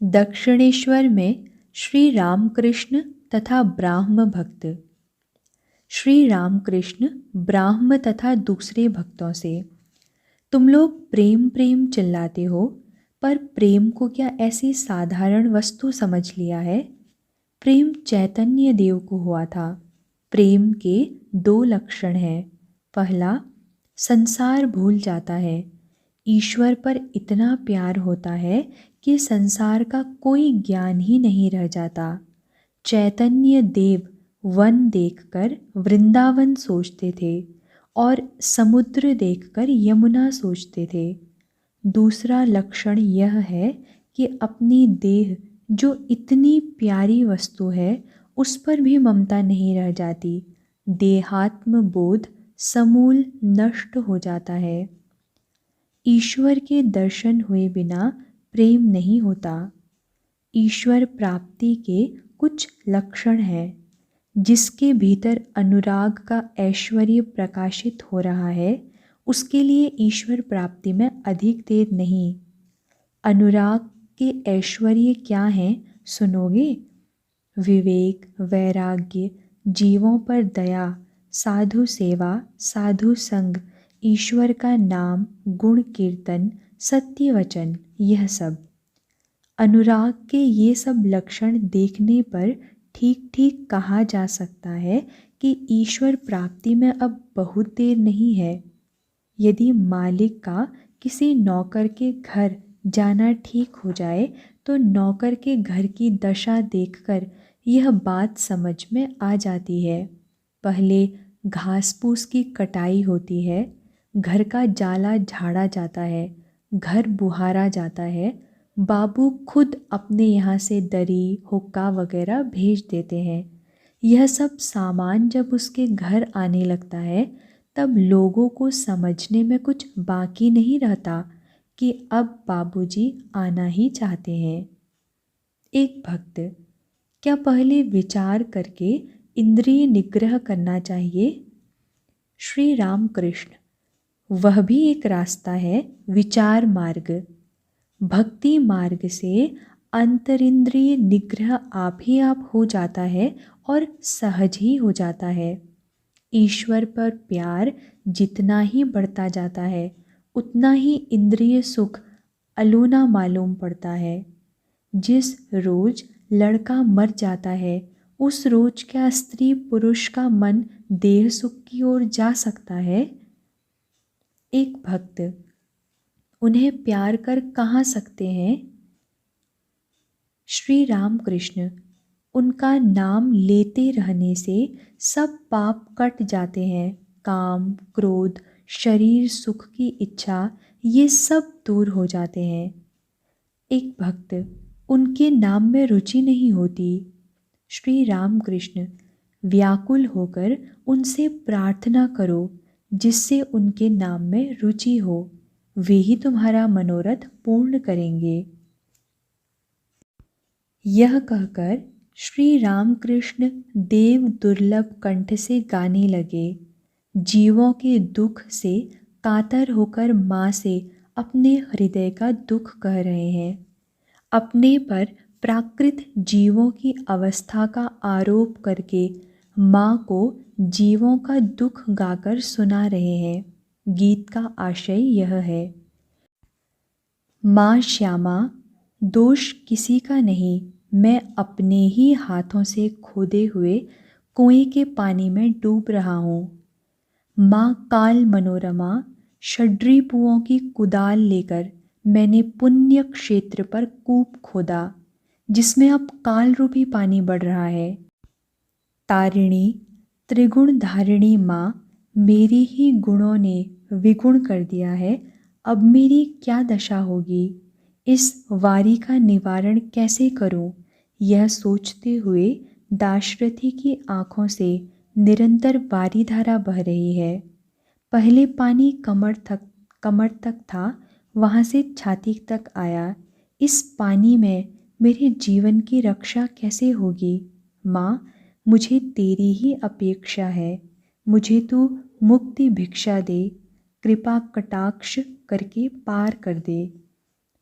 दक्षिणेश्वर में श्री रामकृष्ण तथा ब्राह्म भक्त। श्री रामकृष्ण ब्राह्म तथा दूसरे भक्तों से, तुम लोग प्रेम प्रेम चिल्लाते हो, पर प्रेम को क्या ऐसी साधारण वस्तु समझ लिया है? प्रेम चैतन्य देव को हुआ था। प्रेम के दो लक्षण हैं। पहला, संसार भूल जाता है। ईश्वर पर इतना प्यार होता है कि संसार का कोई ज्ञान ही नहीं रह जाता। चैतन्य देव वन देखकर वृंदावन सोचते थे और समुद्र देखकर यमुना सोचते थे। दूसरा लक्षण यह है कि अपनी देह, जो इतनी प्यारी वस्तु है, उस पर भी ममता नहीं रह जाती। देहात्म बोध समूल नष्ट हो जाता है। ईश्वर के दर्शन हुए बिना प्रेम नहीं होता। ईश्वर प्राप्ति के कुछ लक्षण हैं। जिसके भीतर अनुराग का ऐश्वर्य प्रकाशित हो रहा है, उसके लिए ईश्वर प्राप्ति में अधिक देर नहीं। अनुराग के ऐश्वर्य क्या हैं, सुनोगे? विवेक, वैराग्य, जीवों पर दया, साधु सेवा, साधु संग, ईश्वर का नाम, गुण कीर्तन, सत्य वचन, यह सब। अनुराग के ये सब लक्षण देखने पर ठीक ठीक कहा जा सकता है कि ईश्वर प्राप्ति में अब बहुत देर नहीं है। यदि मालिक का किसी नौकर के घर जाना ठीक हो जाए तो नौकर के घर की दशा देखकर यह बात समझ में आ जाती है। पहले घास फूस की कटाई होती है, घर का जाला झाड़ा जाता है, घर बुहारा जाता है। बाबू खुद अपने यहाँ से दरी, हुक्का वगैरह भेज देते हैं। यह सब सामान जब उसके घर आने लगता है, तब लोगों को समझने में कुछ बाकी नहीं रहता कि अब बाबूजी आना ही चाहते हैं। एक भक्त, क्या पहले विचार करके इंद्रिय निग्रह करना चाहिए? श्री रामकृष्ण, वह भी एक रास्ता है, विचार मार्ग। भक्ति मार्ग से अंतरिंद्रिय निग्रह आप ही आप हो जाता है और सहज ही हो जाता है। ईश्वर पर प्यार जितना ही बढ़ता जाता है, उतना ही इंद्रिय सुख अलूना मालूम पड़ता है। जिस रोज लड़का मर जाता है, उस रोज क्या स्त्री पुरुष का मन देह सुख की ओर जा सकता है? एक भक्त, उन्हें प्यार कर कहाँ सकते हैं? श्री रामकृष्ण, उनका नाम लेते रहने से सब पाप कट जाते हैं। काम, क्रोध, शरीर सुख की इच्छा, ये सब दूर हो जाते हैं। एक भक्त, उनके नाम में रुचि नहीं होती। श्री रामकृष्ण, व्याकुल होकर उनसे प्रार्थना करो जिससे उनके नाम में रुचि हो। वे ही तुम्हारा मनोरथ पूर्ण करेंगे। यह कहकर श्री रामकृष्ण देव दुर्लभ कंठ से गाने लगे। जीवों के दुख से कातर होकर माँ से अपने हृदय का दुख कह रहे हैं। अपने पर प्राकृत जीवों की अवस्था का आरोप करके माँ को जीवों का दुख गाकर सुना रहे हैं। गीत का आशय यह है, माँ श्यामा, दोष किसी का नहीं, मैं अपने ही हाथों से खोदे हुए कुएं के पानी में डूब रहा हूँ। माँ काल मनोरमा, षड्रिपुओं की कुदाल लेकर मैंने पुण्य क्षेत्र पर कूप खोदा, जिसमें अब काल रूपी पानी बढ़ रहा है। तारिणी, त्रिगुण धारिणी माँ, मेरी ही गुणों ने विगुण कर दिया है। अब मेरी क्या दशा होगी? इस वारी का निवारण कैसे करूं? यह सोचते हुए दाशरथी की आँखों से निरंतर वारी धारा बह रही है। पहले पानी कमर तक था, वहाँ से छाती तक आया। इस पानी में मेरे जीवन की रक्षा कैसे होगी? माँ, मुझे तेरी ही अपेक्षा है। मुझे तू मुक्ति भिक्षा दे, कृपा कटाक्ष करके पार कर दे।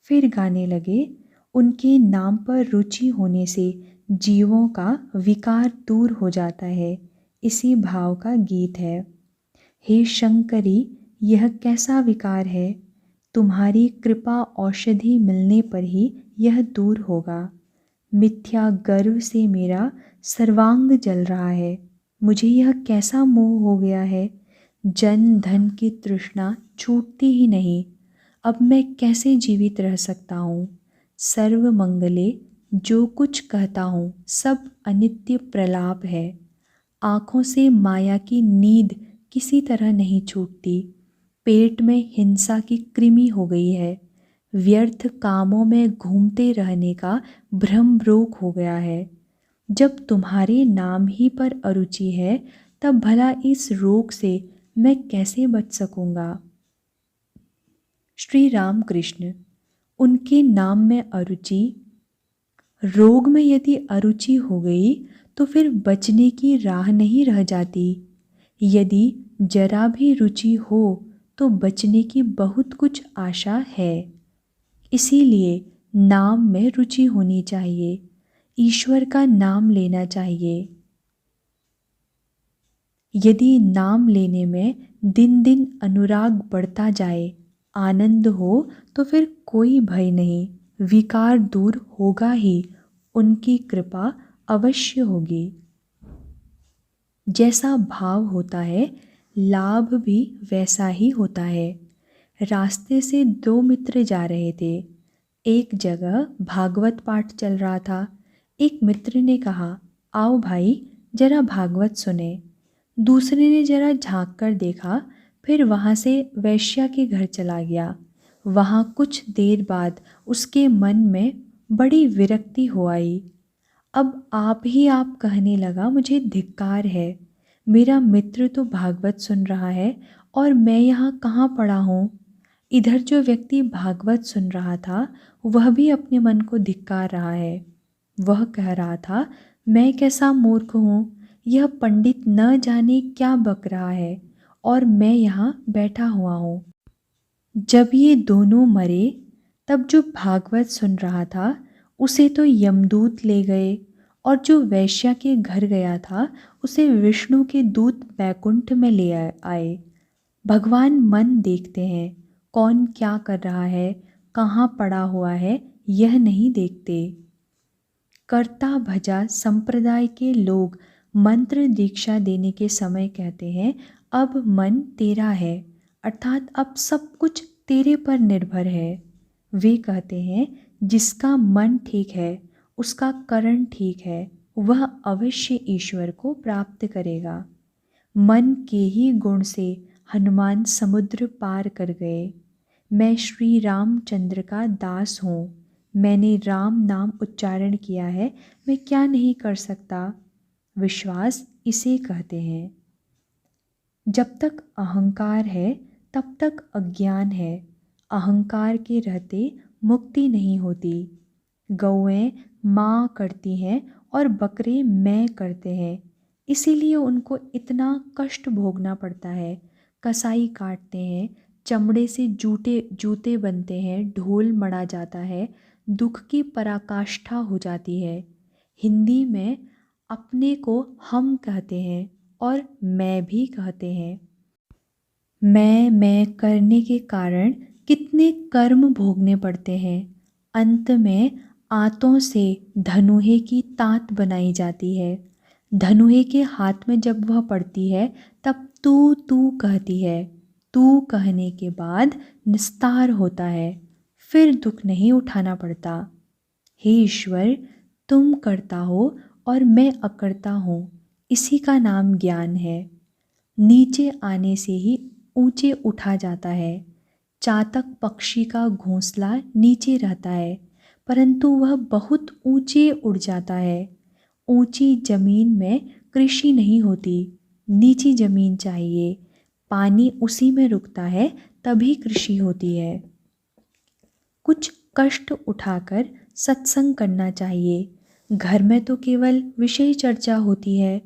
फिर गाने लगे, उनके नाम पर रुचि होने से जीवों का विकार दूर हो जाता है, इसी भाव का गीत है। हे शंकरी, यह कैसा विकार है? तुम्हारी कृपा औषधि मिलने पर ही यह दूर होगा। मिथ्या गर्व से मेरा सर्वांग जल रहा है। मुझे यह कैसा मोह हो गया है? जन धन की तृष्णा छूटती ही नहीं। अब मैं कैसे जीवित रह सकता हूँ? सर्व मंगले जो कुछ कहता हूँ सब अनित्य प्रलाप है। आँखों से माया की नींद किसी तरह नहीं छूटती। पेट में हिंसा की कृमि हो गई है। व्यर्थ कामों में घूमते रहने का भ्रम रोग हो गया है। जब तुम्हारे नाम ही पर अरुचि है, तब भला इस रोग से मैं कैसे बच सकूंगा? श्री राम कृष्ण, उनके नाम में अरुचि, रोग में यदि अरुचि हो गई तो फिर बचने की राह नहीं रह जाती। यदि जरा भी रुचि हो तो बचने की बहुत कुछ आशा है। इसीलिए नाम में रुचि होनी चाहिए, ईश्वर का नाम लेना चाहिए। यदि नाम लेने में दिन दिन अनुराग बढ़ता जाए, आनंद हो, तो फिर कोई भय नहीं, विकार दूर होगा ही, उनकी कृपा अवश्य होगी। जैसा भाव होता है, लाभ भी वैसा ही होता है। रास्ते से दो मित्र जा रहे थे। एक जगह भागवत पाठ चल रहा था। एक मित्र ने कहा, आओ भाई जरा भागवत सुने। दूसरे ने जरा झांक कर देखा, फिर वहाँ से वैश्या के घर चला गया। वहाँ कुछ देर बाद उसके मन में बड़ी विरक्ति हो आई। अब आप कहने लगा, मुझे धिक्कार है। मेरा मित्र तो भागवत सुन रहा है और मैं यहाँ कहाँ पड़ा हूँ। इधर जो व्यक्ति भागवत सुन रहा था वह भी अपने मन को धिक्कार रहा है। वह कह रहा था, मैं कैसा मूर्ख हूँ, यह पंडित न जाने क्या बक रहा है और मैं यहाँ बैठा हुआ हूँ। जब ये दोनों मरे तब जो भागवत सुन रहा था उसे तो यमदूत ले गए और जो वैश्या के घर गया था उसे विष्णु के दूत बैकुंठ में ले आए। भगवान मन देखते हैं, कौन क्या कर रहा है, कहाँ पड़ा हुआ है, यह नहीं देखते। कर्ता भजा संप्रदाय के लोग मंत्र दीक्षा देने के समय कहते हैं, अब मन तेरा है, अर्थात अब सब कुछ तेरे पर निर्भर है। वे कहते हैं, जिसका मन ठीक है, उसका करण ठीक है, वह अवश्य ईश्वर को प्राप्त करेगा। मन के ही गुण से हनुमान समुद्र पार कर गए। मैं श्री रामचंद्र का दास हूँ। मैंने राम नाम उच्चारण किया है, मैं क्या नहीं कर सकता। विश्वास इसे कहते हैं। जब तक अहंकार है तब तक अज्ञान है। अहंकार के रहते मुक्ति नहीं होती। गौएं माँ करती हैं और बकरे मैं करते हैं, इसीलिए उनको इतना कष्ट भोगना पड़ता है। कसाई काटते हैं, चमड़े से जूते बनते हैं, ढोल मढ़ा जाता है, दुख की पराकाष्ठा हो जाती है। हिंदी में अपने को हम कहते हैं और मैं भी कहते हैं। मैं करने के कारण कितने कर्म भोगने पड़ते हैं। अंत में आंतों से धनुहे की तांत बनाई जाती है। धनुहे के हाथ में जब वह पड़ती है तब तू तू कहती है। तू कहने के बाद निस्तार होता है, फिर दुख नहीं उठाना पड़ता। हे ईश्वर, तुम करता हो और मैं अकर्ता हूँ, इसी का नाम ज्ञान है। नीचे आने से ही ऊंचे उठा जाता है। चातक पक्षी का घोंसला नीचे रहता है, परंतु वह बहुत ऊंचे उड़ जाता है। ऊंची जमीन में कृषि नहीं होती, नीची जमीन चाहिए। पानी उसी में रुकता है, तभी कृषि होती है। कुछ कष्ट उठाकर सत्संग करना चाहिए। घर में तो केवल विषय चर्चा होती है,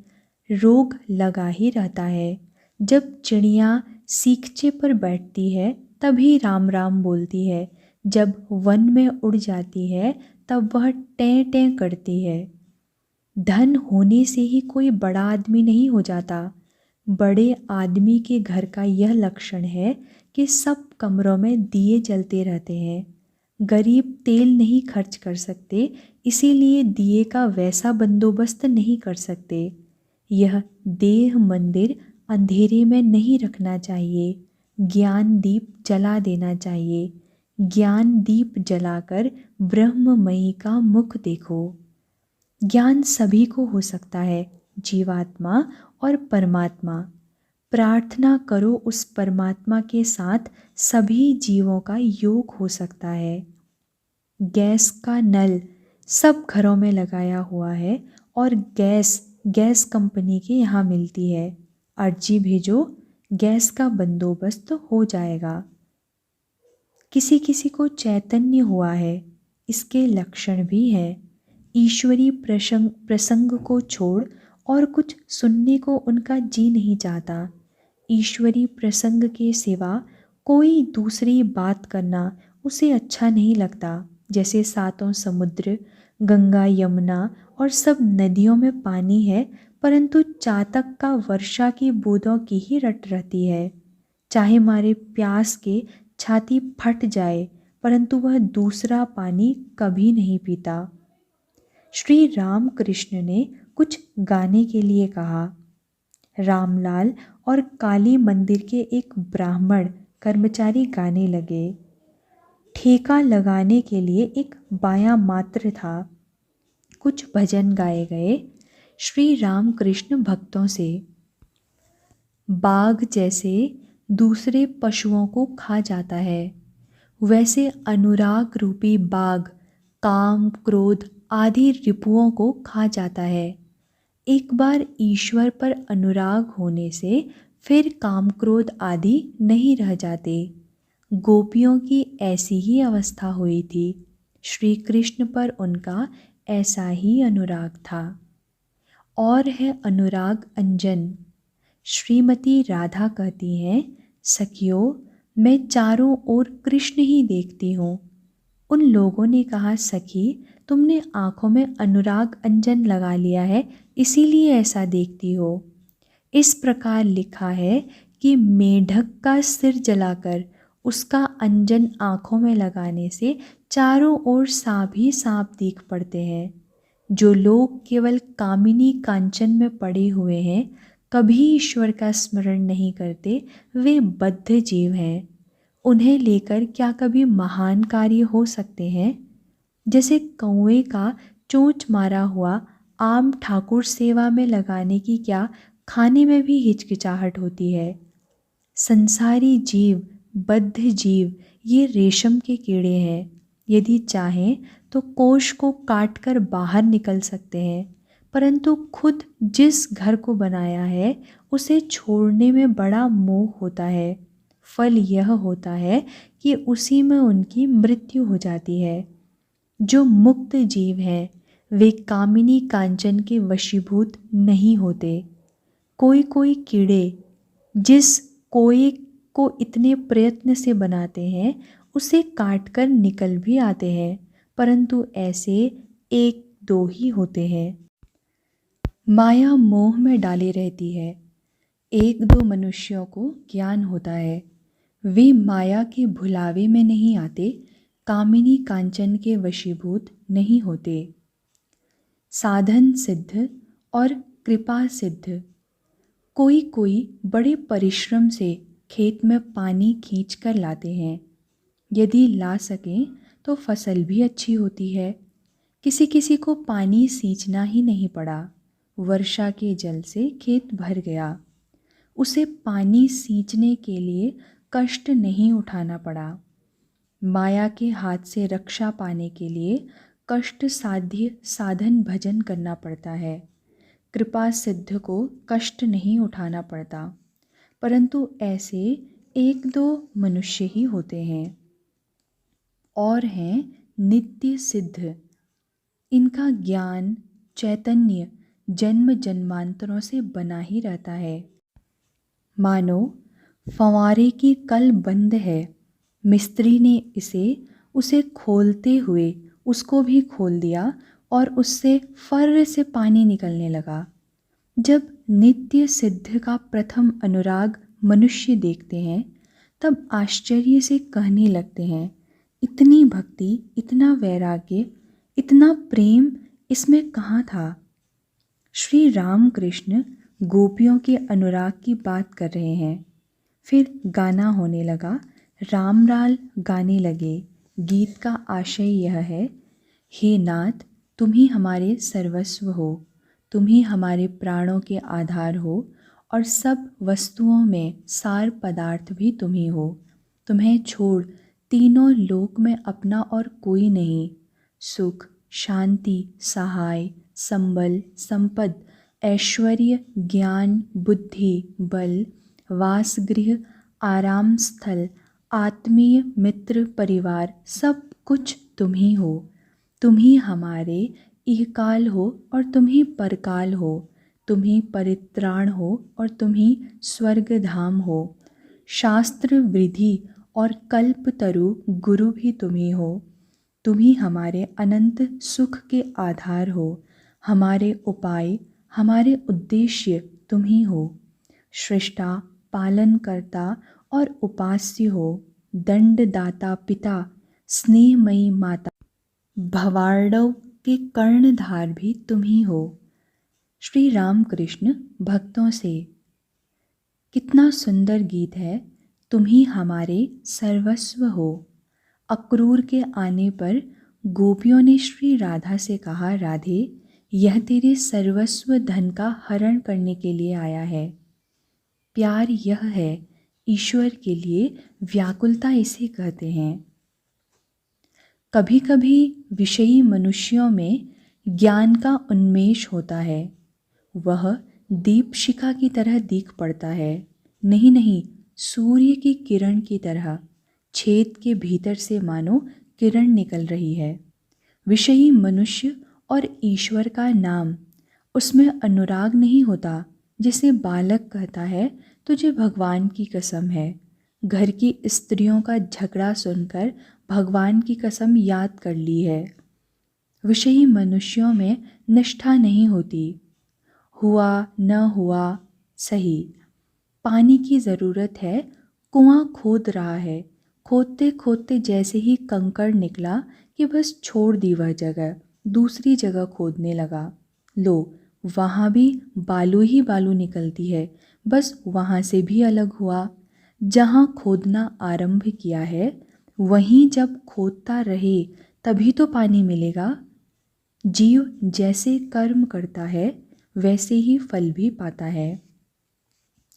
रोग लगा ही रहता है। जब चिड़िया सीखचे पर बैठती है तभी राम राम बोलती है, जब वन में उड़ जाती है तब वह टें टें करती है। धन होने से ही कोई बड़ा आदमी नहीं हो जाता। बड़े आदमी के घर का यह लक्षण है कि सब कमरों में दिए जलते रहते हैं। गरीब तेल नहीं खर्च कर सकते, इसीलिए दिए का वैसा बंदोबस्त नहीं कर सकते। यह देह मंदिर अंधेरे में नहीं रखना चाहिए, ज्ञान दीप जला देना चाहिए। ज्ञान दीप जलाकर ब्रह्ममयी का मुख देखो। ज्ञान सभी को हो सकता है, जीवात्मा और परमात्मा। प्रार्थना करो, उस परमात्मा के साथ सभी जीवों का योग हो सकता है। गैस का नल सब घरों में लगाया हुआ है और गैस कंपनी के यहाँ मिलती है। अर्जी भेजो, गैस का बंदोबस्त हो जाएगा। किसी किसी को चैतन्य हुआ है, इसके लक्षण भी हैं। ईश्वरी प्रसंग को छोड़ और कुछ सुनने को उनका जी नहीं चाहता। ईश्वरी प्रसंग के सिवा कोई दूसरी बात करना उसे अच्छा नहीं लगता। जैसे सातों समुद्र, गंगा, यमुना और सब नदियों में पानी है, परंतु चातक का वर्षा की बूंदों की ही रट रहती है। चाहे मारे प्यास के छाती फट जाए, परंतु वह दूसरा पानी कभी नहीं पीता। श्री राम कृष्ण ने कुछ गाने के लिए कहा। रामलाल और काली मंदिर के एक ब्राह्मण कर्मचारी गाने लगे। ठेका लगाने के लिए एक बाया मात्र था। कुछ भजन गाए गए। श्री राम कृष्ण भक्तों से, बाघ जैसे दूसरे पशुओं को खा जाता है, वैसे अनुराग रूपी बाघ काम, क्रोध आदि रिपुओं को खा जाता है। एक बार ईश्वर पर अनुराग होने से फिर काम, क्रोध आदि नहीं रह जाते। गोपियों की ऐसी ही अवस्था हुई थी। श्री कृष्ण पर उनका ऐसा ही अनुराग था। और है अनुराग अंजन। श्रीमती राधा कहती हैं, सखियों, मैं चारों ओर कृष्ण ही देखती हूँ। उन लोगों ने कहा, सखी, तुमने आँखों में अनुराग अंजन लगा लिया है, इसीलिए ऐसा देखती हो। इस प्रकार लिखा है कि मेढक का सिर जलाकर उसका अंजन आँखों में लगाने से चारों ओर सांप ही सांप दिख पड़ते हैं। जो लोग केवल कामिनी कांचन में पड़े हुए हैं, कभी ईश्वर का स्मरण नहीं करते, वे बद्ध जीव हैं। उन्हें लेकर क्या कभी महान कार्य हो सकते हैं? जैसे कौवे का चोंच मारा हुआ आम ठाकुर सेवा में लगाने की क्या खाने में भी हिचकिचाहट होती है। संसारी जीव, बद्ध जीव, ये रेशम के कीड़े हैं। यदि चाहें तो कोश को काटकर बाहर निकल सकते हैं, परंतु खुद जिस घर को बनाया है उसे छोड़ने में बड़ा मोह होता है। फल यह होता है कि उसी में उनकी मृत्यु हो जाती है। जो मुक्त जीव हैं वे कामिनी कांचन के वशीभूत नहीं होते। कोई कोई कीड़े जिस कोए को इतने प्रयत्न से बनाते हैं उसे काटकर निकल भी आते हैं, परंतु ऐसे एक दो ही होते हैं। माया मोह में डाली रहती है। एक दो मनुष्यों को ज्ञान होता है, वे माया के भुलावे में नहीं आते, कामिनी कांचन के वशीभूत नहीं होते। साधन सिद्ध और कृपा सिद्ध। कोई कोई बड़े परिश्रम से खेत में पानी खींच कर लाते हैं। यदि ला सकें तो फसल भी अच्छी होती है। किसी किसी को पानी सींचना ही नहीं पड़ा, वर्षा के जल से खेत भर गया। उसे पानी सींचने के लिए कष्ट नहीं उठाना पड़ा। माया के हाथ से रक्षा पाने के लिए कष्ट साध्य साधन भजन करना पड़ता है। कृपा सिद्ध को कष्ट नहीं उठाना पड़ता, परंतु ऐसे एक दो मनुष्य ही होते हैं। और हैं नित्य सिद्ध। इनका ज्ञान चैतन्य जन्म जन्मांतरों से बना ही रहता है। मानो फंवारे की कल बंद है, मिस्त्री ने इसे उसे खोलते हुए उसको भी खोल दिया और उससे फर्र से पानी निकलने लगा। जब नित्य सिद्ध का प्रथम अनुराग मनुष्य देखते हैं तब आश्चर्य से कहने लगते हैं, इतनी भक्ति, इतना वैराग्य, इतना प्रेम इसमें कहाँ था। श्री राम कृष्ण गोपियों के अनुराग की बात कर रहे हैं। फिर गाना होने लगा। राम लाल गाने लगे। गीत का आशय यह है, हे नाथ, तुम ही हमारे सर्वस्व हो, तुम ही हमारे प्राणों के आधार हो और सब वस्तुओं में सार पदार्थ भी तुम ही हो। तुम्हें छोड़ तीनों लोक में अपना और कोई नहीं। सुख, शांति, सहाय, संबल, संपद, ऐश्वर्य, ज्ञान, बुद्धि, बल, वासगृह, आराम स्थल, आत्मीय मित्र, परिवार, सब कुछ तुम ही हो। तुम ही हमारे इहकाल हो और तुम ही परकाल हो। तुम ही परित्राण हो और तुम ही स्वर्गधाम हो। शास्त्र, विधि और कल्पतरु गुरु भी तुम ही हो। तुम ही हमारे अनंत सुख के आधार हो। हमारे उपाय, हमारे उद्देश्य तुम ही हो। सृष्टा, पालनकर्ता और उपास्य हो। दंडदाता पिता, स्नेहमयी माता, भवार्णव के कर्णधार भी तुम ही हो। श्री राम कृष्ण भक्तों से। कितना सुंदर गीत है। तुम ही हमारे सर्वस्व हो। अक्रूर के आने पर गोपियों ने श्री राधा से कहा, राधे, यह तेरे सर्वस्व धन का हरण करने के लिए आया है। प्यार यह है, ईश्वर के लिए व्याकुलता इसे कहते हैं। कभी कभी विषयी मनुष्यों में ज्ञान का उन्मेष होता है। वह दीपशिखा की तरह दिख पड़ता है। नहीं नहीं, सूर्य की किरण की तरह छेद के भीतर से मानो किरण निकल रही है। विषयी मनुष्य और ईश्वर का नाम, उसमें अनुराग नहीं होता। जिसे बालक कहता है, तुझे भगवान की कसम है। घर की स्त्रियों का झगड़ा सुनकर भगवान की कसम याद कर ली है। विषयी मनुष्यों में निष्ठा नहीं होती। हुआ न हुआ सही, पानी की ज़रूरत है, कुआं खोद रहा है। खोदते खोदते जैसे ही कंकड़ निकला कि बस छोड़ दी वह जगह, दूसरी जगह खोदने लगा। लो, वहाँ भी बालू ही बालू निकलती है, बस वहाँ से भी अलग हुआ। जहाँ खोदना आरंभ किया है वहीं जब खोदता रहे तभी तो पानी मिलेगा। जीव जैसे कर्म करता है वैसे ही फल भी पाता है।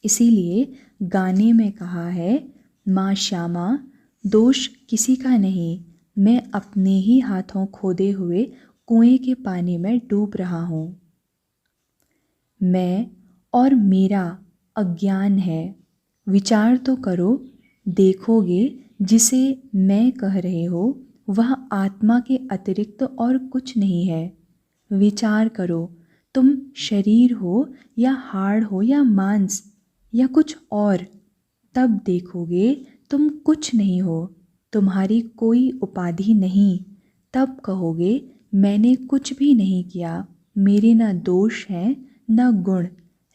इसीलिए गाने में कहा है, माँ श्यामा, दोष किसी का नहीं, मैं अपने ही हाथों खोदे हुए कुएं के पानी में डूब रहा हूँ। मैं और मेरा अज्ञान है। विचार तो करो, देखोगे जिसे मैं कह रहे हो वह आत्मा के अतिरिक्त और कुछ नहीं है। विचार करो, तुम शरीर हो या हाड़ हो या मांस या कुछ और, तब देखोगे तुम कुछ नहीं हो, तुम्हारी कोई उपाधि नहीं। तब कहोगे, मैंने कुछ भी नहीं किया, मेरे न दोष हैं न गुण,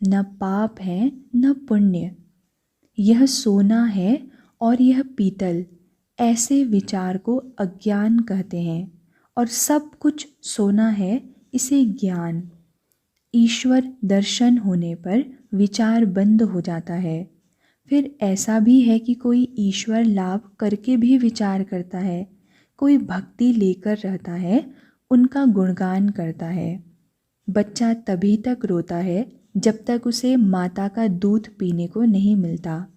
न पाप है न पुण्य। यह सोना है और यह पीतल। ऐसे विचार को अज्ञान कहते हैं और सब कुछ सोना है, इसे ज्ञान। ईश्वर दर्शन होने पर विचार बंद हो जाता है। फिर ऐसा भी है कि कोई ईश्वर लाभ करके भी विचार करता है, कोई भक्ति लेकर रहता है, उनका गुणगान करता है। बच्चा तभी तक रोता है जब तक उसे माता का दूध पीने को नहीं मिलता।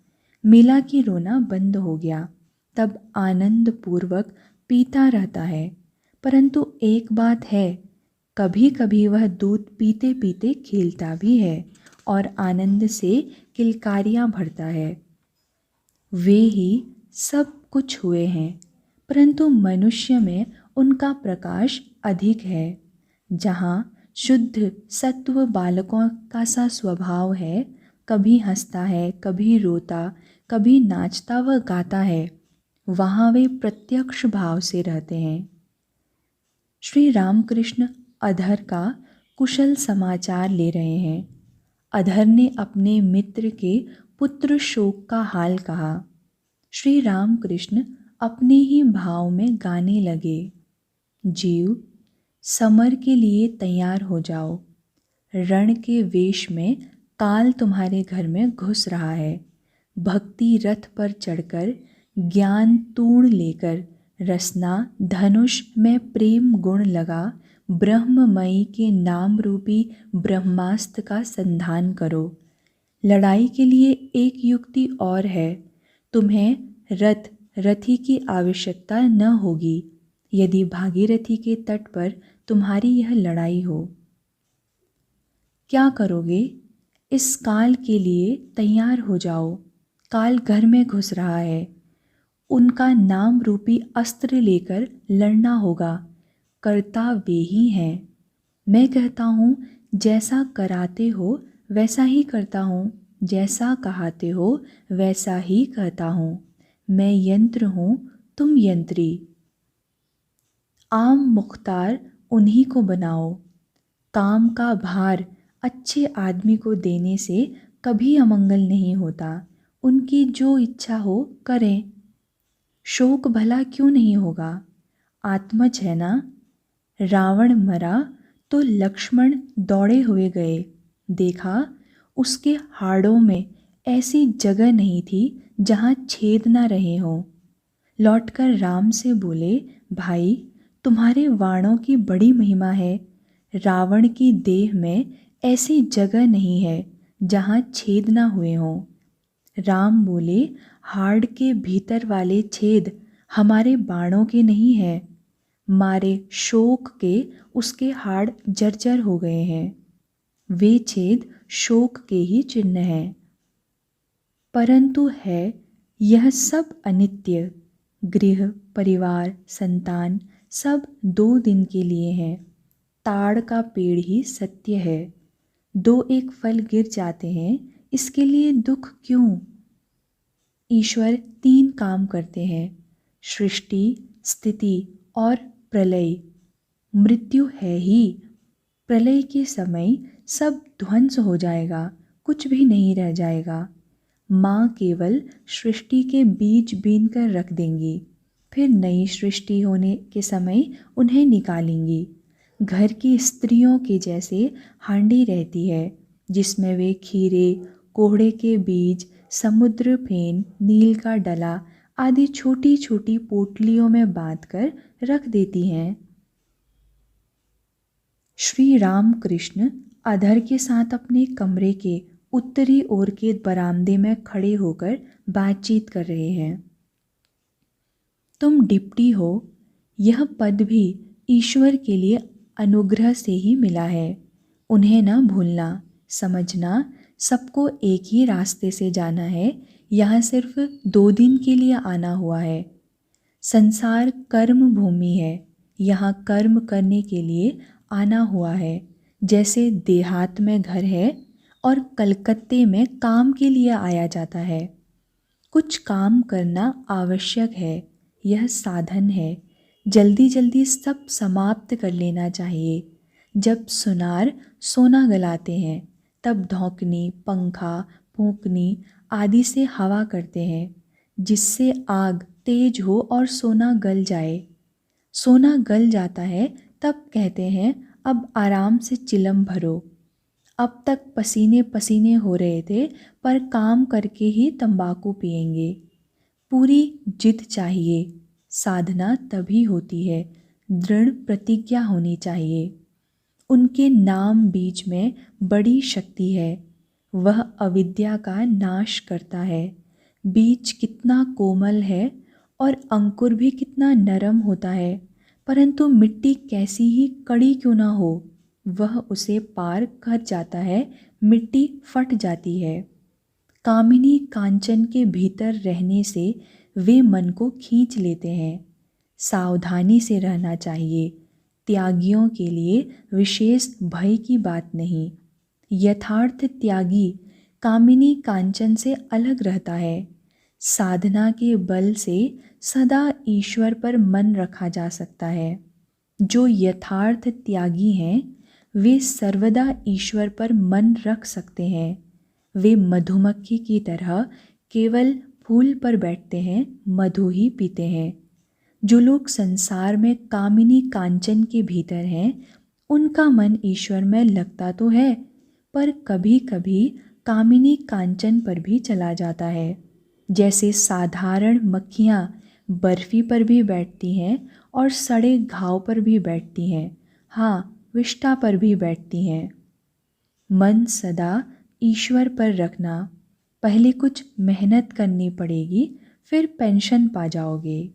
मिला कि रोना बंद हो गया, तब आनंद पूर्वक पीता रहता है। परंतु एक बात है, कभी कभी वह दूध पीते पीते खेलता भी है और आनंद से किलकारियाँ भरता है। वे ही सब कुछ हुए हैं, परंतु मनुष्य में उनका प्रकाश अधिक है। जहाँ शुद्ध सत्व बालकों का सा स्वभाव है, कभी हंसता है, कभी रोता, कभी नाचता व गाता है, वहाँ वे प्रत्यक्ष भाव से रहते हैं। श्री रामकृष्ण अधर का कुशल समाचार ले रहे हैं। अधर ने अपने मित्र के पुत्र शोक का हाल कहा। श्री रामकृष्ण अपने ही भाव में गाने लगे, जीव समर के लिए तैयार हो जाओ। रण के वेश में काल तुम्हारे घर में घुस रहा है। भक्ति रथ पर चढ़कर, ज्ञान तूण लेकर, रसना धनुष में प्रेम गुण लगा, ब्रह्ममयी के नाम रूपी ब्रह्मास्त्र का संधान करो। लड़ाई के लिए एक युक्ति और है। तुम्हें रथी की आवश्यकता न होगी यदि भागीरथी के तट पर तुम्हारी यह लड़ाई हो। क्या करोगे? इस काल के लिए तैयार हो जाओ। काल घर में घुस रहा है। उनका नाम रूपी अस्त्र लेकर लड़ना होगा। करता वे ही हैं। मैं कहता हूँ, जैसा कराते हो वैसा ही करता हूँ, जैसा कहाते हो वैसा ही कहता हूँ। मैं यंत्र हूँ, तुम यंत्री। आम मुख्तार उन्हीं को बनाओ। काम का भार अच्छे आदमी को देने से कभी अमंगल नहीं होता। उनकी जो इच्छा हो करें। शोक भला क्यों नहीं होगा? आत्मज है ना। रावण मरा तो लक्ष्मण दौड़े हुए गए। देखा, उसके हाड़ों में ऐसी जगह नहीं थी जहाँ छेद ना रहे हों। लौटकर राम से बोले, भाई तुम्हारे वाणों की बड़ी महिमा है। रावण की देह में ऐसी जगह नहीं है जहाँ छेद ना हुए हों। राम बोले, हाड़ के भीतर वाले छेद हमारे बाणों के नहीं हैं। मारे शोक के उसके हाड़ जर्जर हो गए हैं। वे छेद शोक के ही चिन्ह हैं। परंतु है यह सब अनित्य। गृह, परिवार, संतान सब 2 दिन के लिए हैं। ताड़ का पेड़ ही सत्य है। 2-1 फल गिर जाते हैं, इसके लिए दुख क्यों? ईश्वर 3 काम करते हैं, सृष्टि, स्थिति और प्रलय। मृत्यु है ही। प्रलय के समय सब ध्वंस हो जाएगा, कुछ भी नहीं रह जाएगा। माँ केवल सृष्टि के बीज बीन कर रख देंगी, फिर नई सृष्टि होने के समय उन्हें निकालेंगी। घर की स्त्रियों के जैसे हांडी रहती है जिसमें वे खीरे, कोहड़े के बीज, समुद्र फेन, नील का डला आदि छोटी छोटी पोटलियों में बांधकर रख देती हैं। श्री रामकृष्ण अधर के साथ अपने कमरे के उत्तरी ओर के बरामदे में खड़े होकर बातचीत कर रहे हैं। तुम डिप्टी हो, यह पद भी ईश्वर के लिए अनुग्रह से ही मिला है। उन्हें न भूलना। समझना, सबको एक ही रास्ते से जाना है। यहाँ सिर्फ 2 दिन के लिए आना हुआ है। संसार कर्म भूमि है। यहाँ कर्म करने के लिए आना हुआ है। जैसे देहात में घर है और कलकत्ते में काम के लिए आया जाता है। कुछ काम करना आवश्यक है, यह साधन है। जल्दी जल्दी सब समाप्त कर लेना चाहिए। जब सुनार सोना गलाते हैं तब धौंकनी, पंखा, फूंकनी आदि से हवा करते हैं, जिससे आग तेज हो और सोना गल जाए। सोना गल जाता है तब कहते हैं, अब आराम से चिलम भरो। अब तक पसीने पसीने हो रहे थे, पर काम करके ही तंबाकू पिएंगे। पूरी जिद चाहिए। साधना तभी होती है, दृढ़ प्रतिज्ञा होनी चाहिए। उनके नाम बीज में बड़ी शक्ति है। वह अविद्या का नाश करता है। बीज कितना कोमल है और अंकुर भी कितना नरम होता है, परंतु मिट्टी कैसी ही कड़ी क्यों ना हो, वह उसे पार कर जाता है, मिट्टी फट जाती है। कामिनी कांचन के भीतर रहने से वे मन को खींच लेते हैं। सावधानी से रहना चाहिए। त्यागियों के लिए विशेष भय की बात नहीं। यथार्थ त्यागी कामिनी कांचन से अलग रहता है। साधना के बल से सदा ईश्वर पर मन रखा जा सकता है। जो यथार्थ त्यागी हैं वे सर्वदा ईश्वर पर मन रख सकते हैं। वे मधुमक्खी की तरह केवल फूल पर बैठते हैं, मधु ही पीते हैं। जो लोग संसार में कामिनी कांचन के भीतर हैं उनका मन ईश्वर में लगता तो है, पर कभी कभी कामिनी कांचन पर भी चला जाता है। जैसे साधारण मक्खियाँ बर्फ़ी पर भी बैठती हैं और सड़े घाव पर भी बैठती हैं, हाँ, विष्ठा पर भी बैठती हैं। मन सदा ईश्वर पर रखना। पहले कुछ मेहनत करनी पड़ेगी, फिर पेंशन पा जाओगे।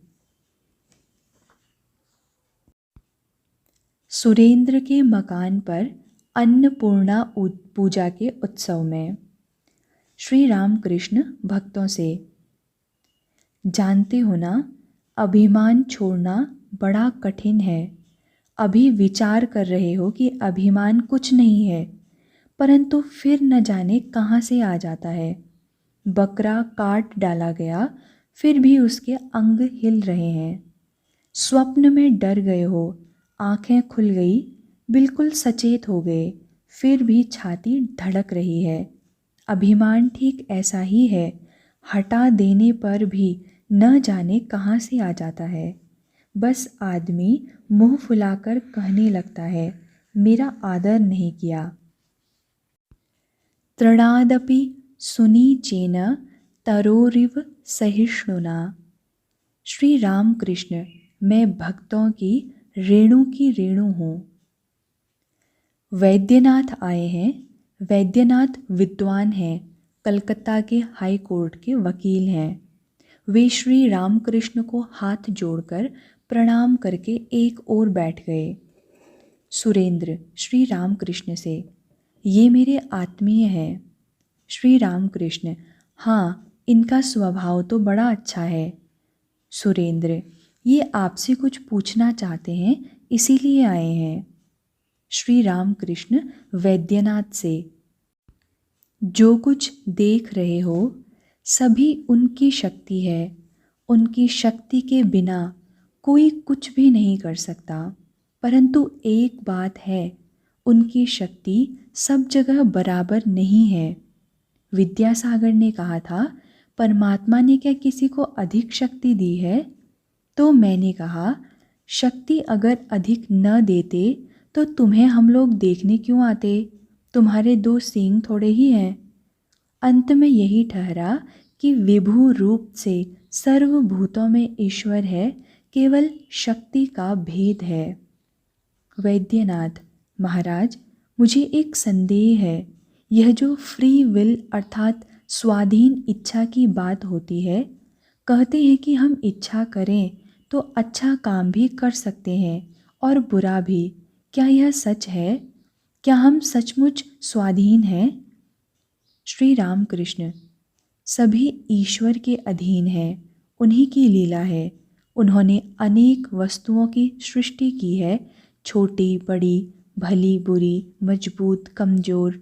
सुरेंद्र के मकान पर अन्नपूर्णा पूजा के उत्सव में श्री रामकृष्ण भक्तों से, जानते हो ना, अभिमान छोड़ना बड़ा कठिन है। अभी विचार कर रहे हो कि अभिमान कुछ नहीं है, परंतु फिर न जाने कहाँ से आ जाता है। बकरा काट डाला गया, फिर भी उसके अंग हिल रहे हैं। स्वप्न में डर गए हो, आंखें खुल गई, बिल्कुल सचेत हो गए, फिर भी छाती धड़क रही है। अभिमान ठीक ऐसा ही है, हटा देने पर भी न जाने कहाँ से आ जाता है। बस आदमी मुंह फुलाकर कहने लगता है, मेरा आदर नहीं किया। तृणादपि सुनीचेन तरोरिव सहिष्णुना। श्री रामकृष्ण, मैं भक्तों की रेणु हूँ। वैद्यनाथ आए हैं। वैद्यनाथ विद्वान हैं, कलकत्ता के हाई कोर्ट के वकील हैं। वे श्री रामकृष्ण को हाथ जोड़कर प्रणाम करके एक ओर बैठ गए। सुरेंद्र श्री रामकृष्ण से, ये मेरे आत्मीय हैं। श्री रामकृष्ण, हाँ, इनका स्वभाव तो बड़ा अच्छा है। सुरेंद्र, ये आपसे कुछ पूछना चाहते हैं, इसीलिए आए हैं। श्री रामकृष्ण वैद्यनाथ से, जो कुछ देख रहे हो सभी उनकी शक्ति है। उनकी शक्ति के बिना कोई कुछ भी नहीं कर सकता। परंतु एक बात है, उनकी शक्ति सब जगह बराबर नहीं है। विद्यासागर ने कहा था, परमात्मा ने क्या किसी को अधिक शक्ति दी है? तो मैंने कहा, शक्ति अगर अधिक न देते तो तुम्हें हम लोग देखने क्यों आते? तुम्हारे 2 सींग थोड़े ही हैं। अंत में यही ठहरा कि विभु रूप से सर्वभूतों में ईश्वर है, केवल शक्ति का भेद है। वैद्यनाथ, महाराज, मुझे एक संदेह है। यह जो फ्री विल अर्थात स्वाधीन इच्छा की बात होती है, कहते हैं कि हम इच्छा करें तो अच्छा काम भी कर सकते हैं और बुरा भी। क्या यह सच है? क्या हम सचमुच स्वाधीन हैं? श्री रामकृष्ण, सभी ईश्वर के अधीन हैं, उन्हीं की लीला है। उन्होंने अनेक वस्तुओं की सृष्टि की है, छोटी बड़ी, भली बुरी, मजबूत कमज़ोर,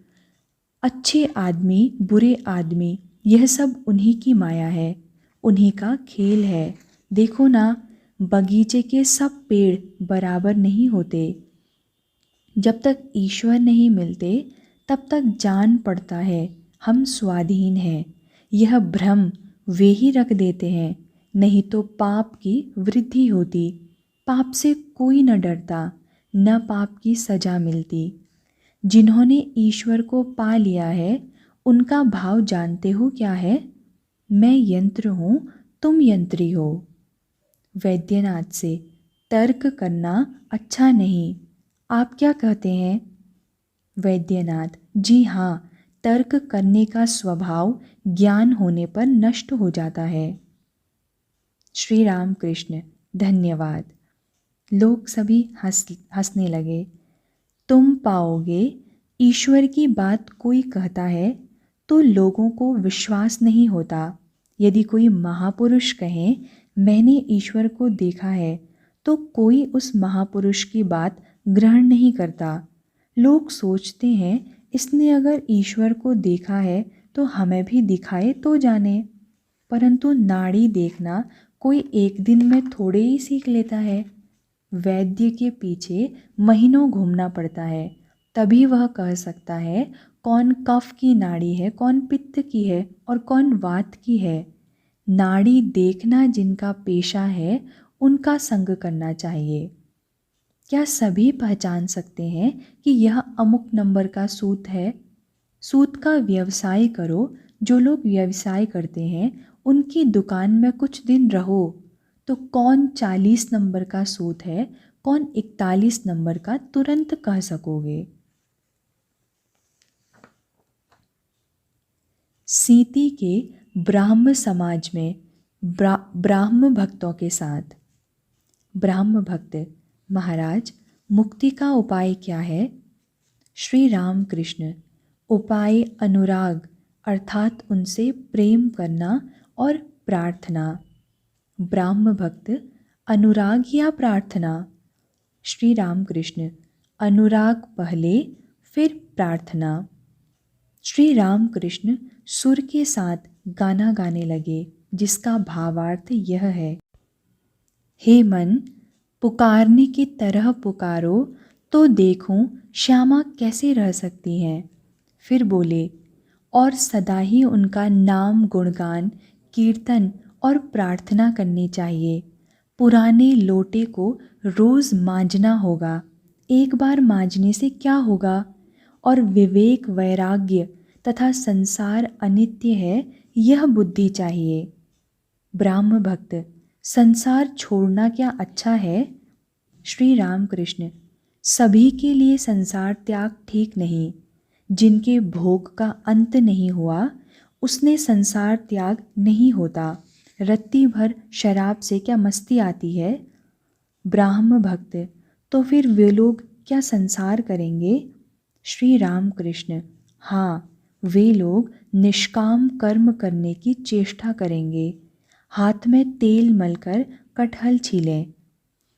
अच्छे आदमी बुरे आदमी, यह सब उन्हीं की माया है, उन्हीं का खेल है। देखो ना, बगीचे के सब पेड़ बराबर नहीं होते। जब तक ईश्वर नहीं मिलते तब तक जान पड़ता है हम स्वाधीन हैं। यह भ्रम वे ही रख देते हैं, नहीं तो पाप की वृद्धि होती। पाप से कोई न डरता, न पाप की सजा मिलती। जिन्होंने ईश्वर को पा लिया है उनका भाव जानते हो क्या है? मैं यंत्र हूँ, तुम यंत्री हो। वैद्यनाथ से, तर्क करना अच्छा नहीं। आप क्या कहते हैं? वैद्यनाथ, जी हाँ, तर्क करने का स्वभाव ज्ञान होने पर नष्ट हो जाता है। श्री रामकृष्ण, धन्यवाद। लोग सभी हंसने लगे। तुम पाओगे, ईश्वर की बात कोई कहता है तो लोगों को विश्वास नहीं होता। यदि कोई महापुरुष कहे मैंने ईश्वर को देखा है, तो कोई उस महापुरुष की बात ग्रहण नहीं करता। लोग सोचते हैं, इसने अगर ईश्वर को देखा है तो हमें भी दिखाए तो जाने। परंतु नाड़ी देखना कोई एक दिन में थोड़े ही सीख लेता है। वैद्य के पीछे महीनों घूमना पड़ता है, तभी वह कह सकता है कौन कफ की नाड़ी है, कौन पित्त की है और कौन वात की है। नाड़ी देखना जिनका पेशा है उनका संग करना चाहिए। क्या सभी पहचान सकते हैं कि यह अमुक नंबर का सूत है? सूत का व्यवसाय करो। जो लोग व्यवसाय करते हैं उनकी दुकान में कुछ दिन रहो तो कौन 40 नंबर का सूत है, कौन 41 नंबर का तुरंत कह सकोगे। सीती के ब्राह्म समाज में ब्राह्म भक्तों के साथ। ब्राह्म भक्त: महाराज, मुक्ति का उपाय क्या है? श्री राम कृष्ण: उपाय अनुराग अर्थात उनसे प्रेम करना और प्रार्थना। ब्राह्म भक्त: अनुराग या प्रार्थना? श्री राम कृष्ण: अनुराग पहले, फिर प्रार्थना। श्री राम कृष्ण सुर के साथ गाना गाने लगे, जिसका भावार्थ यह है: हे मन, पुकारने की तरह पुकारो तो देखूं श्यामा कैसे रह सकती हैं। फिर बोले, और सदा ही उनका नाम गुणगान कीर्तन और प्रार्थना करनी चाहिए। पुराने लोटे को रोज़ मांजना होगा। एक बार मांजने से क्या होगा? और विवेक वैराग्य तथा संसार अनित्य है, यह बुद्धि चाहिए। ब्राह्म भक्त: संसार छोड़ना क्या अच्छा है? श्री राम कृष्ण: सभी के लिए संसार त्याग ठीक नहीं। जिनके भोग का अंत नहीं हुआ उसने संसार त्याग नहीं होता। रत्ती भर शराब से क्या मस्ती आती है? ब्राह्म भक्त: तो फिर वे लोग क्या संसार करेंगे? श्री राम कृष्ण: हाँ, वे लोग निष्काम कर्म करने की चेष्टा करेंगे। हाथ में तेल मलकर कटहल छीलें।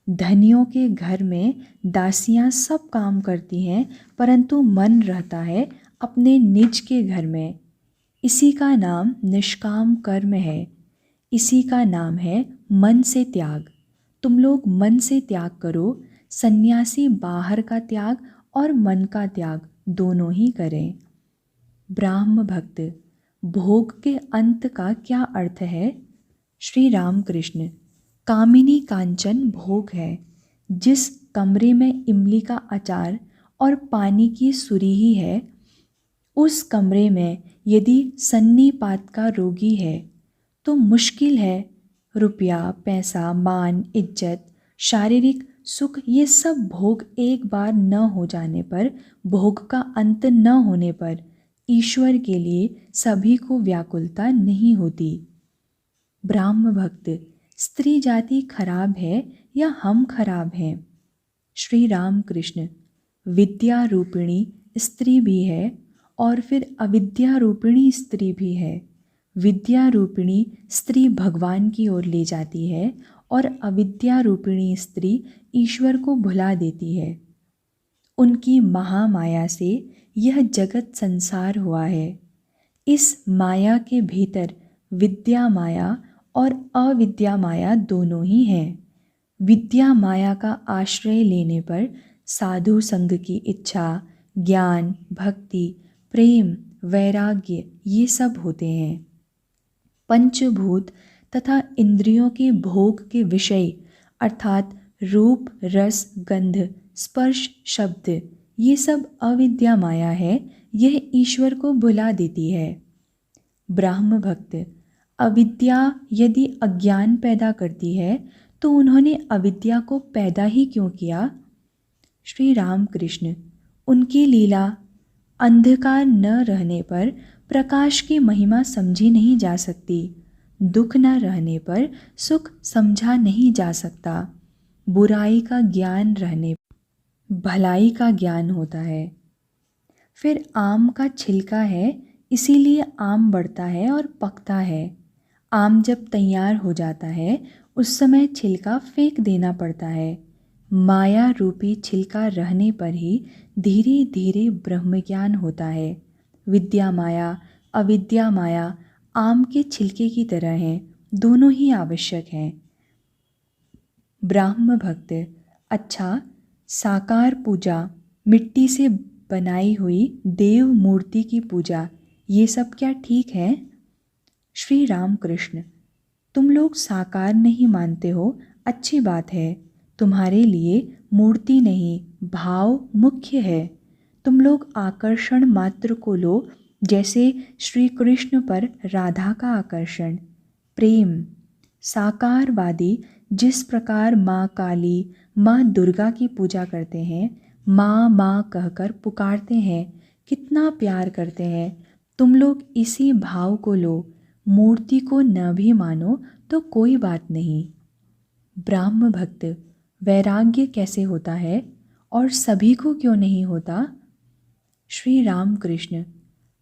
धनियों के घर में दासियां सब काम करती हैं, परंतु मन रहता है अपने निज के घर में। इसी का नाम निष्काम कर्म है। इसी का नाम है मन से त्याग। तुम लोग मन से त्याग करो। सन्यासी बाहर का त्याग और मन का त्याग दोनों ही करें। ब्राह्म भक्त: भोग के अंत का क्या अर्थ है? श्री राम कृष्ण: कामिनी कांचन भोग है। जिस कमरे में इमली का अचार और पानी की सुरीही है, उस कमरे में यदि सन्नीपात का रोगी है तो मुश्किल है रुपया, पैसा, मान, इज्जत, शारीरिक सुख, ये सब भोग एक बार न हो जाने पर, भोग का अंत न होने पर ईश्वर के लिए सभी को व्याकुलता नहीं होती। ब्राह्म भक्त: स्त्री जाति खराब है या हम खराब हैं? श्री राम कृष्ण: विद्या रूपिणी स्त्री भी है और फिर अविद्या रूपिणी स्त्री भी है। विद्या रूपिणी स्त्री भगवान की ओर ले जाती है और अविद्या रूपिणी स्त्री ईश्वर को भुला देती है। उनकी महामाया से यह जगत संसार हुआ है। इस माया के भीतर विद्या माया और अविद्या माया दोनों ही हैं। विद्या माया का आश्रय लेने पर साधु संग की इच्छा, ज्ञान, भक्ति, प्रेम, वैराग्य ये सब होते हैं। पंचभूत तथा इंद्रियों के भोग के विषय अर्थात रूप, रस, गंध, स्पर्श, शब्द ये सब अविद्या माया है। यह ईश्वर को भुला देती है। ब्राह्म भक्त: अविद्या यदि अज्ञान पैदा करती है तो उन्होंने अविद्या को पैदा ही क्यों किया? श्री राम कृष्ण: उनकी लीला। अंधकार न रहने पर प्रकाश की महिमा समझी नहीं जा सकती। दुख न रहने पर सुख समझा नहीं जा सकता। बुराई का ज्ञान रहने पर भलाई का ज्ञान होता है। फिर आम का छिलका है, इसीलिए आम बढ़ता है और पकता है। आम जब तैयार हो जाता है उस समय छिलका फेंक देना पड़ता है। माया रूपी छिलका रहने पर ही धीरे धीरे ब्रह्म ज्ञान होता है। विद्या माया, अविद्या माया, आम के छिलके की तरह हैं, दोनों ही आवश्यक हैं। ब्राह्म भक्त: अच्छा, साकार पूजा, मिट्टी से बनाई हुई देव मूर्ति की पूजा, ये सब क्या ठीक है? श्री राम कृष्ण: तुम लोग साकार नहीं मानते हो, अच्छी बात है। तुम्हारे लिए मूर्ति नहीं, भाव मुख्य है। तुम लोग आकर्षण मात्र को लो, जैसे श्री कृष्ण पर राधा का आकर्षण, प्रेम। साकारवादी जिस प्रकार माँ काली, माँ दुर्गा की पूजा करते हैं, माँ माँ कहकर पुकारते हैं, कितना प्यार करते हैं, तुम लोग इसी भाव को लो। मूर्ति को न भी मानो तो कोई बात नहीं। ब्राह्म भक्त: वैराग्य कैसे होता है और सभी को क्यों नहीं होता? श्री राम कृष्ण: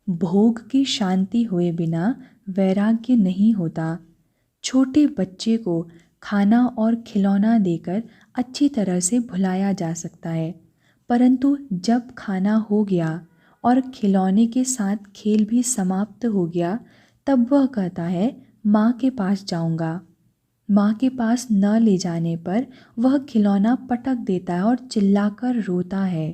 भोग की शांति हुए बिना वैराग्य नहीं होता। छोटे बच्चे को खाना और खिलौना देकर अच्छी तरह से भुलाया जा सकता है, परंतु जब खाना हो गया और खिलौने के साथ खेल भी समाप्त हो गया, तब वह कहता है माँ के पास जाऊँगा। माँ के पास न ले जाने पर वह खिलौना पटक देता है और चिल्लाकर रोता है।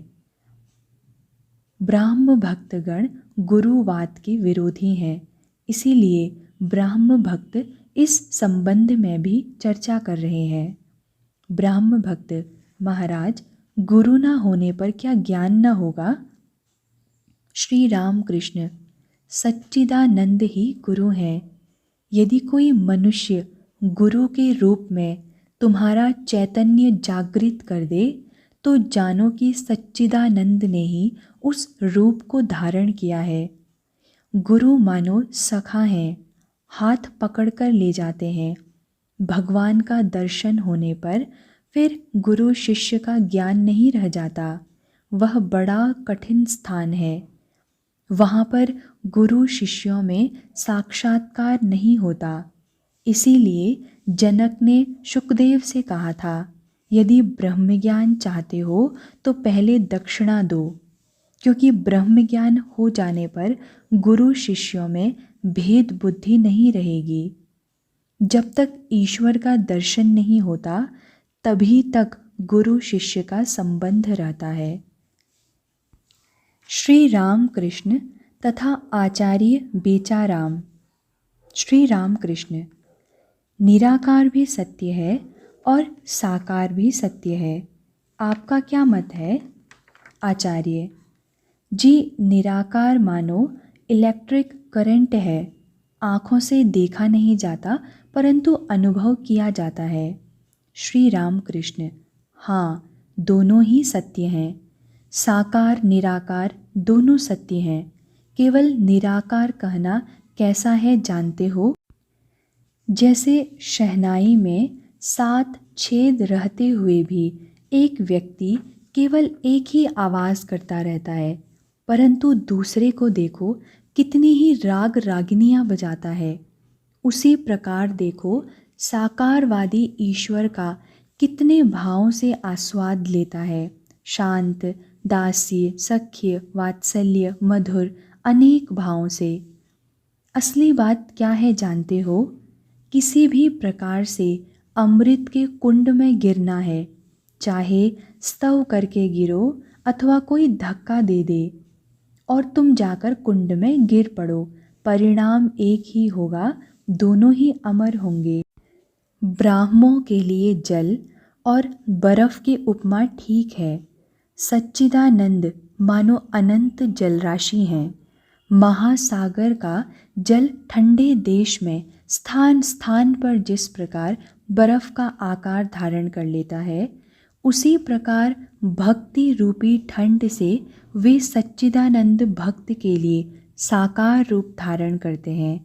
ब्राह्म भक्तगण गुरुवाद के विरोधी हैं, इसीलिए ब्राह्म भक्त इस संबंध में भी चर्चा कर रहे हैं। ब्राह्म भक्त: महाराज, गुरु न होने पर क्या ज्ञान न होगा? श्री राम कृष्ण: सच्चिदानंद ही गुरु हैं। यदि कोई मनुष्य गुरु के रूप में तुम्हारा चैतन्य जागृत कर दे, तो जानो कि सच्चिदानंद ने ही उस रूप को धारण किया है। गुरु मानो सखा हैं, हाथ पकड़कर ले जाते हैं। भगवान का दर्शन होने पर फिर गुरु शिष्य का ज्ञान नहीं रह जाता, वह बड़ा कठिन स्थान है। वहाँ पर गुरु शिष्यों में साक्षात्कार नहीं होता। इसीलिए जनक ने शुकदेव से कहा था, यदि ब्रह्म ज्ञान चाहते हो तो पहले दक्षिणा दो, क्योंकि ब्रह्म ज्ञान हो जाने पर गुरु शिष्यों में भेद बुद्धि नहीं रहेगी। जब तक ईश्वर का दर्शन नहीं होता, तभी तक गुरु शिष्य का संबंध रहता है। श्री राम कृष्ण तथा आचार्य बेचाराम। श्री राम कृष्ण: निराकार भी सत्य है और साकार भी सत्य है, आपका क्या मत है? आचार्य: जी, निराकार मानो इलेक्ट्रिक करंट है, आँखों से देखा नहीं जाता परंतु अनुभव किया जाता है। श्री राम कृष्ण: हाँ, दोनों ही सत्य हैं। साकार निराकार दोनों सत्य हैं। केवल निराकार कहना कैसा है जानते हो? जैसे शहनाई में 7 छेद रहते हुए भी एक व्यक्ति केवल एक ही आवाज़ करता रहता है, परंतु दूसरे को देखो कितनी ही राग रागिनियाँ बजाता है। उसी प्रकार देखो साकारवादी ईश्वर का कितने भावों से आस्वाद लेता है, शांत, दास्य, सख्य, वात्सल्य, मधुर, अनेक भावों से। असली बात क्या है जानते हो? किसी भी प्रकार से अमृत के कुंड में गिरना है, चाहे स्तव करके गिरो अथवा कोई धक्का दे दे और तुम जाकर कुंड में गिर पड़ो, परिणाम एक ही होगा, दोनों ही अमर होंगे। ब्राह्मों के लिए जल और बर्फ की उपमा ठीक है। सच्चिदानंद मानो अनंत जलराशि हैं। महासागर का जल ठंडे देश में स्थान स्थान पर जिस प्रकार बर्फ का आकार धारण कर लेता है, उसी प्रकार भक्ति रूपी ठंड से वे सच्चिदानंद भक्त के लिए साकार रूप धारण करते हैं।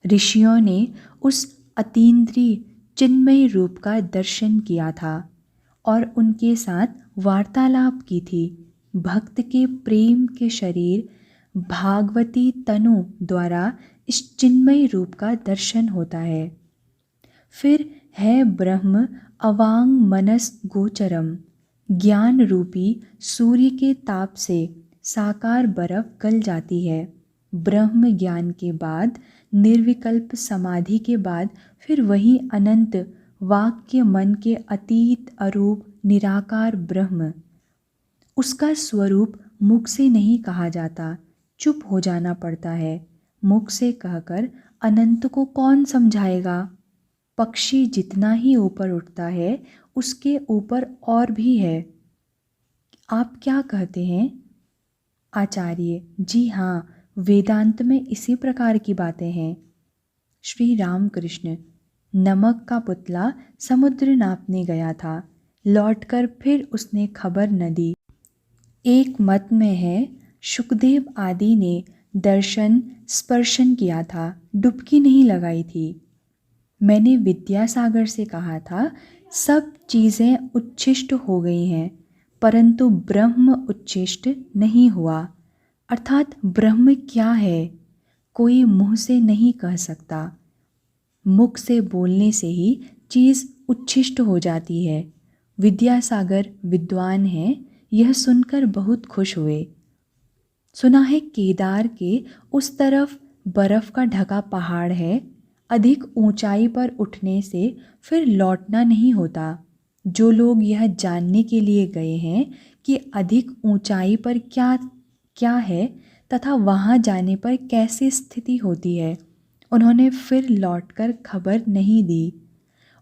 ऋषियों ने उस अतीन्द्रिय चिन्मय रूप का दर्शन किया था और उनके साथ वार्तालाप की थी। भक्त के प्रेम के शरीर भागवती तनु द्वारा इस चिन्मय रूप का दर्शन होता है। फिर है ब्रह्म अवांग मनस गोचरम, ज्ञान रूपी सूर्य के ताप से साकार बर्फ गल जाती है। ब्रह्म ज्ञान के बाद, निर्विकल्प समाधि के बाद फिर वही अनंत वाक्य मन के अतीत अरूप निराकार ब्रह्म, उसका स्वरूप मुख से नहीं कहा जाता, चुप हो जाना पड़ता है। मुख से कहकर अनंत को कौन समझाएगा? पक्षी जितना ही ऊपर उठता है उसके ऊपर और भी है। आप क्या कहते हैं? आचार्य: जी हाँ, वेदांत में इसी प्रकार की बातें हैं। श्री रामकृष्ण: नमक का पुतला समुद्र नापने गया था, लौटकर फिर उसने खबर न दी। एक मत में है, शुकदेव आदि ने दर्शन स्पर्शन किया था, डुबकी नहीं लगाई थी। मैंने विद्यासागर से कहा था, सब चीज़ें उच्छिष्ट हो गई हैं, परंतु ब्रह्म उच्छिष्ट नहीं हुआ। अर्थात ब्रह्म क्या है, कोई मुँह से नहीं कह सकता। मुख से बोलने से ही चीज़ उच्छिष्ट हो जाती है। विद्यासागर विद्वान हैं, यह सुनकर बहुत खुश हुए। सुना है केदार के उस तरफ बर्फ का ढका पहाड़ है, अधिक ऊंचाई पर उठने से फिर लौटना नहीं होता। जो लोग यह जानने के लिए गए हैं कि अधिक ऊंचाई पर क्या क्या है तथा वहाँ जाने पर कैसी स्थिति होती है, उन्होंने फिर लौटकर खबर नहीं दी।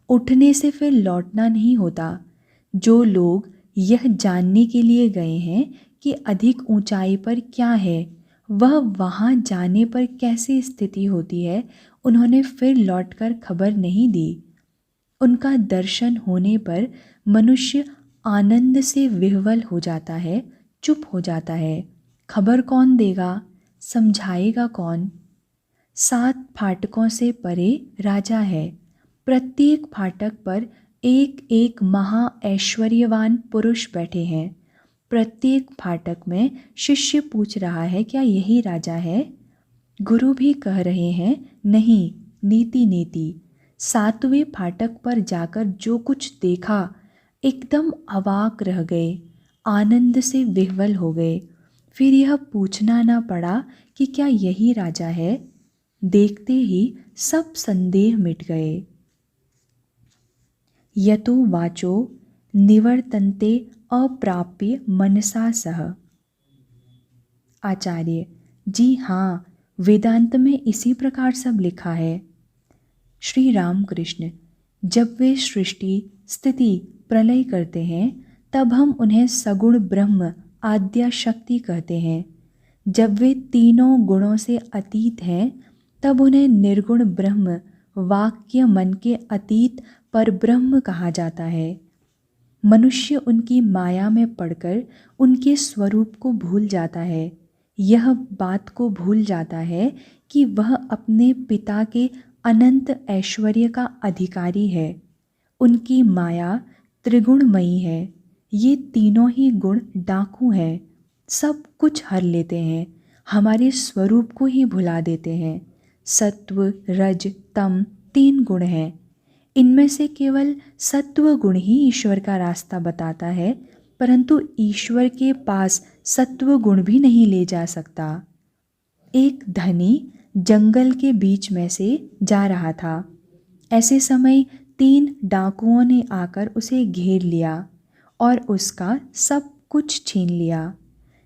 उठने से फिर लौटना नहीं होता। जो लोग यह जानने के लिए गए हैं कि अधिक ऊंचाई पर क्या है, वह वहाँ जाने पर कैसी स्थिति होती है, उन्होंने फिर लौटकर खबर नहीं दी। उनका दर्शन होने पर मनुष्य आनंद से विह्वल हो जाता है, चुप हो जाता है। खबर कौन देगा, समझाएगा कौन? 7 फाटकों से परे राजा है। प्रत्येक फाटक पर एक एक महा ऐश्वर्यवान पुरुष बैठे हैं। प्रत्येक फाटक में शिष्य पूछ रहा है, क्या यही राजा है? गुरु भी कह रहे हैं, नहीं, नीति नीति। 7वें फाटक पर जाकर जो कुछ देखा, एकदम अवाक रह गए, आनंद से विह्वल हो गए। फिर यह पूछना ना पड़ा कि क्या यही राजा है। देखते ही सब संदेह मिट गए। यतो वाचो निवर्तन्ते अप्राप्य मनसा सह। आचार्य: जी हाँ, वेदांत में इसी प्रकार सब लिखा है। श्री रामकृष्ण: जब वे सृष्टि स्थिति प्रलय करते हैं तब हम उन्हें सगुण ब्रह्म आद्या शक्ति कहते हैं। जब वे तीनों गुणों से अतीत हैं तब उन्हें निर्गुण ब्रह्म वाक्य मन के अतीत पर ब्रह्म कहा जाता है। मनुष्य उनकी माया में पड़कर उनके स्वरूप को भूल जाता है। यह बात को भूल जाता है कि वह अपने पिता के अनंत ऐश्वर्य का अधिकारी है। उनकी माया त्रिगुणमयी है। ये तीनों ही गुण डाकू हैं, सब कुछ हर लेते हैं, हमारे स्वरूप को ही भुला देते हैं। सत्व रज तम 3 गुण हैं। इनमें से केवल सत्व गुण ही ईश्वर का रास्ता बताता है, परंतु ईश्वर के पास सत्व गुण भी नहीं ले जा सकता। एक धनी जंगल के बीच में से जा रहा था। ऐसे समय 3 डाकुओं ने आकर उसे घेर लिया और उसका सब कुछ छीन लिया।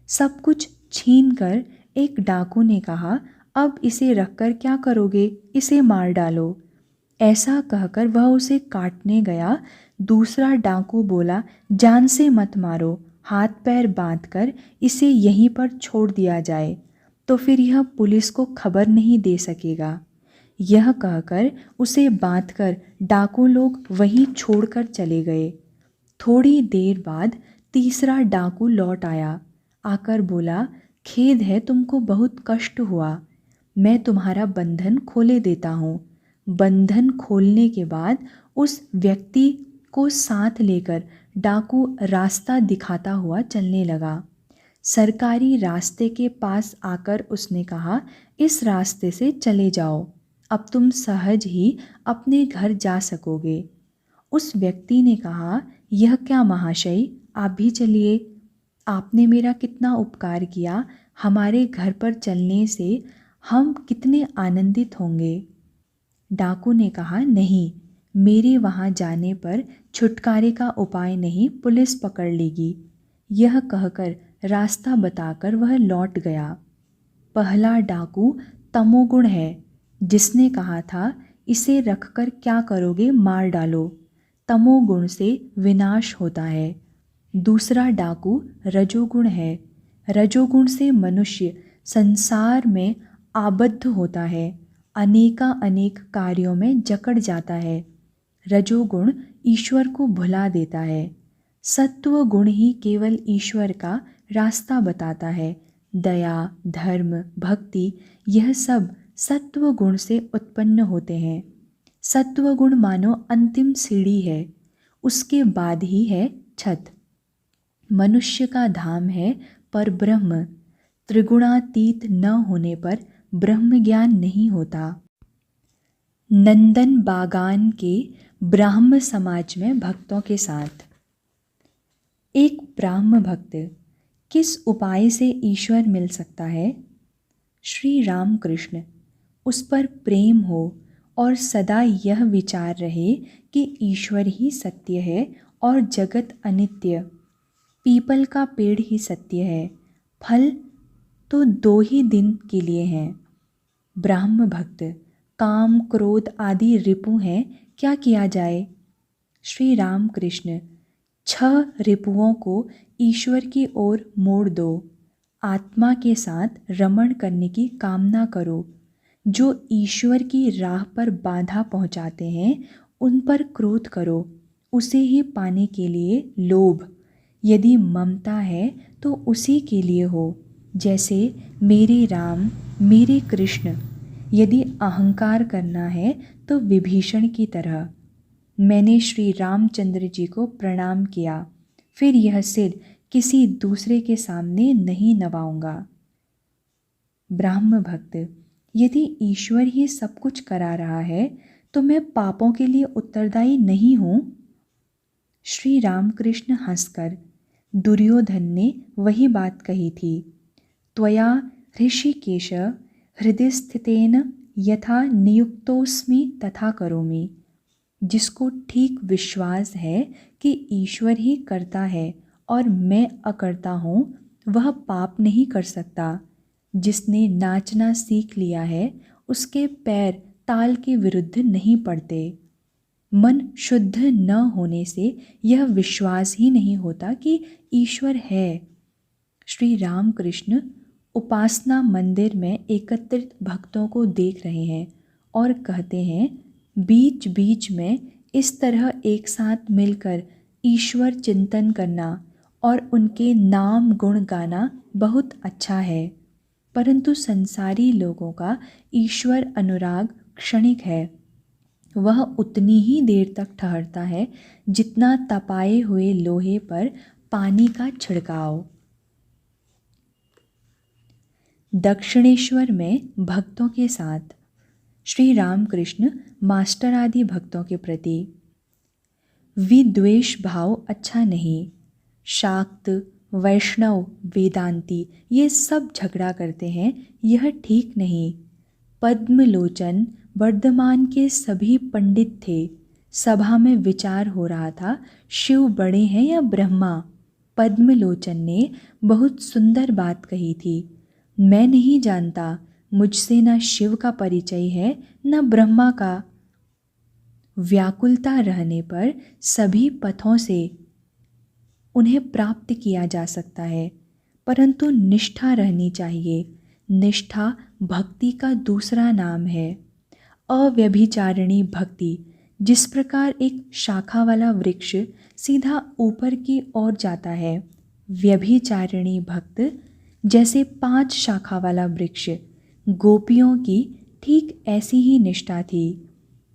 सब कुछ छीनकर एक डाकू ने कहा, अब इसे रखकर क्या करोगे, इसे मार डालो। ऐसा कहकर वह उसे काटने गया। दूसरा डाकू बोला, जान से मत मारो, हाथ पैर बांधकर इसे यहीं पर छोड़ दिया जाए, तो फिर यह पुलिस को खबर नहीं दे सकेगा। यह कहकर उसे बांधकर डाकू लोग वहीं छोड़कर चले गए। थोड़ी देर बाद तीसरा डाकू लौट आया। आकर बोला, खेद है, तुमको बहुत कष्ट हुआ, मैं तुम्हारा बंधन खोले देता हूँ। बंधन खोलने के बाद उस व्यक्ति को साथ लेकर डाकू रास्ता दिखाता हुआ चलने लगा। सरकारी रास्ते के पास आकर उसने कहा, इस रास्ते से चले जाओ, अब तुम सहज ही अपने घर जा सकोगे। उस व्यक्ति ने कहा, यह क्या महाशय, आप भी चलिए। आपने मेरा कितना उपकार किया, हमारे घर पर चलने से हम कितने आनंदित होंगे। डाकू ने कहा, नहीं, मेरे वहाँ जाने पर छुटकारे का उपाय नहीं, पुलिस पकड़ लेगी। यह कहकर रास्ता बताकर वह लौट गया। पहला डाकू तमोगुण है, जिसने कहा था इसे रखकर क्या करोगे, मार डालो। तमोगुण से विनाश होता है। दूसरा डाकू रजोगुण है। रजोगुण से मनुष्य संसार में आबद्ध होता है, अनेक कार्यों में जकड़ जाता है। रजोगुण ईश्वर को भुला देता है। सत्व गुण ही केवल ईश्वर का रास्ता बताता है। दया, धर्म, भक्ति, यह सब सत्व गुण से उत्पन्न होते हैं। सत्व गुण मानो अंतिम सीढ़ी है, उसके बाद ही है छत। मनुष्य का धाम है पर ब्रह्म। त्रिगुणातीत न होने पर ब्रह्म ज्ञान नहीं होता। नंदन बागान के ब्राह्म समाज में भक्तों के साथ। एक ब्राह्म भक्त, किस उपाय से ईश्वर मिल सकता है? श्री राम कृष्ण, उस पर प्रेम हो और सदा यह विचार रहे कि ईश्वर ही सत्य है और जगत अनित्य। पीपल का पेड़ ही सत्य है, फल तो 2 ही दिन के लिए हैं। ब्राह्म भक्त, काम, क्रोध आदि रिपु हैं, क्या किया जाए? श्री राम कृष्ण, 6 रिपुओं को ईश्वर की ओर मोड़ दो। आत्मा के साथ रमण करने की कामना करो। जो ईश्वर की राह पर बाधा पहुंचाते हैं, उन पर क्रोध करो। उसे ही पाने के लिए लोभ। यदि ममता है तो उसी के लिए हो, जैसे मेरे राम, मेरे कृष्ण। यदि अहंकार करना है तो विभीषण की तरह। मैंने श्री रामचंद्र जी को प्रणाम किया, फिर यह सिर किसी दूसरे के सामने नहीं नवाऊंगा। ब्राह्म भक्त, यदि ईश्वर ही सब कुछ करा रहा है तो मैं पापों के लिए उत्तरदायी नहीं हूँ। श्री रामकृष्ण हंसकर, दुर्योधन ने वही बात कही थी। त्वया ऋषिकेश हृदय स्थितेन यथा नियुक्तोस्मि तथा करोमि। जिसको ठीक विश्वास है कि ईश्वर ही करता है और मैं अकर्ता हूँ, वह पाप नहीं कर सकता। जिसने नाचना सीख लिया है, उसके पैर ताल के विरुद्ध नहीं पड़ते। मन शुद्ध न होने से यह विश्वास ही नहीं होता कि ईश्वर है। श्री रामकृष्ण उपासना मंदिर में एकत्रित भक्तों को देख रहे हैं और कहते हैं, बीच बीच में इस तरह एक साथ मिलकर ईश्वर चिंतन करना और उनके नाम गुण गाना बहुत अच्छा है। परंतु संसारी लोगों का ईश्वर अनुराग क्षणिक है। वह उतनी ही देर तक ठहरता है जितना तपाए हुए लोहे पर पानी का छिड़काव। दक्षिणेश्वर में भक्तों के साथ। श्री रामकृष्ण मास्टर आदि भक्तों के प्रति। विद्वेष भाव अच्छा नहीं। शाक्त, वैष्णव, वेदांती ये सब झगड़ा करते हैं, यह ठीक नहीं। पद्मलोचन वर्धमान के सभी पंडित थे। सभा में विचार हो रहा था, शिव बड़े हैं या ब्रह्मा। पद्मलोचन ने बहुत सुंदर बात कही थी, मैं नहीं जानता, मुझसे न शिव का परिचय है न ब्रह्मा का। व्याकुलता रहने पर सभी पथों से उन्हें प्राप्त किया जा सकता है, परंतु निष्ठा रहनी चाहिए। निष्ठा भक्ति का दूसरा नाम है। अव्यभिचारिणी भक्ति, जिस प्रकार एक शाखा वाला वृक्ष सीधा ऊपर की ओर जाता है, व्यभिचारिणी भक्त जैसे 5 शाखा वाला वृक्ष। गोपियों की ठीक ऐसी ही निष्ठा थी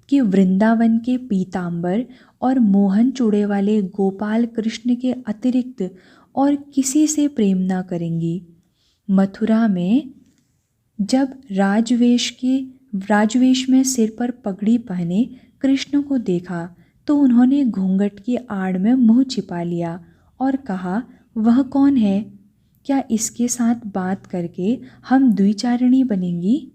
कि वृंदावन के पीतांबर और मोहन चूड़े वाले गोपाल कृष्ण के अतिरिक्त और किसी से प्रेम ना करेंगी। मथुरा में जब राजवेश में सिर पर पगड़ी पहने कृष्ण को देखा तो उन्होंने घूंघट की आड़ में मुंह छिपा लिया और कहा, वह कौन है? क्या इसके साथ बात करके हम द्विचारिणी बनेंगी?